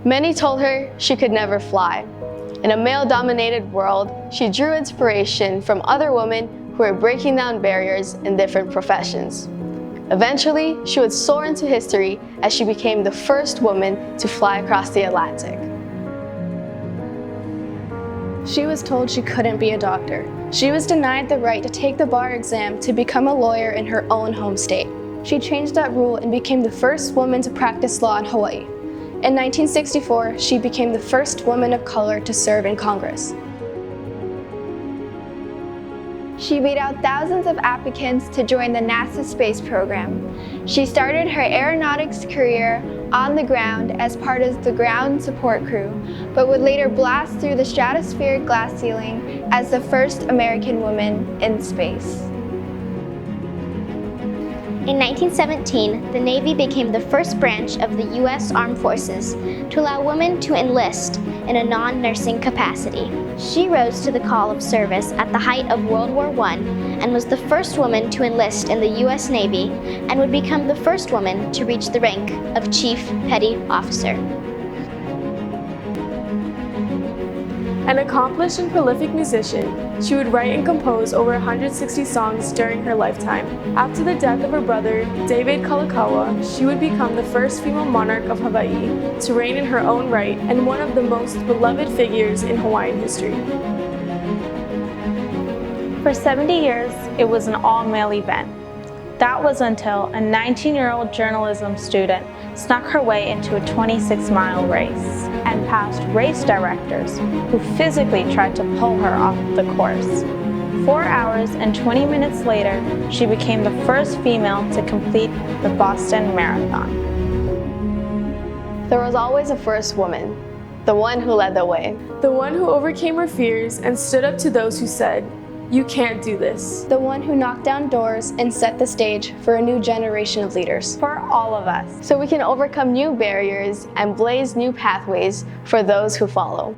Many told her she could never fly. In a male-dominated world, she drew inspiration from other women who were breaking down barriers in different professions. Eventually, she would soar into history as she became the first woman to fly across the Atlantic. She was told she couldn't be a doctor. She was denied the right to take the bar exam to become a lawyer in her own home state. She changed that rule and became the first woman to practice law in Hawaii. In 1964, she became the first woman of color to serve in Congress. She beat out thousands of applicants to join the NASA space program. She started her aeronautics career on the ground as part of the ground support crew, but would later blast through the stratospheric glass ceiling as the first American woman in space. In 1917, the Navy became the first branch of the U.S. Armed Forces to allow women to enlist in a non-nursing capacity. She rose to the call of service at the height of World War I and was the first woman to enlist in the U.S. Navy and would become the first woman to reach the rank of Chief Petty Officer. An accomplished and prolific musician, she would write and compose over 160 songs during her lifetime. After the death of her brother, David Kalakaua, she would become the first female monarch of Hawaii to reign in her own right and one of the most beloved figures in Hawaiian history. For 70 years, it was an all-male event. That was until a 19-year-old journalism student snuck her way into a 26-mile race and passed race directors who physically tried to pull her off the course. 4 hours and 20 minutes later, she became the first female to complete the Boston Marathon. There was always a first woman, the one who led the way. The one who overcame her fears and stood up to those who said, "You can't do this." The one who knocked down doors and set the stage for a new generation of leaders. For all of us. So we can overcome new barriers and blaze new pathways for those who follow.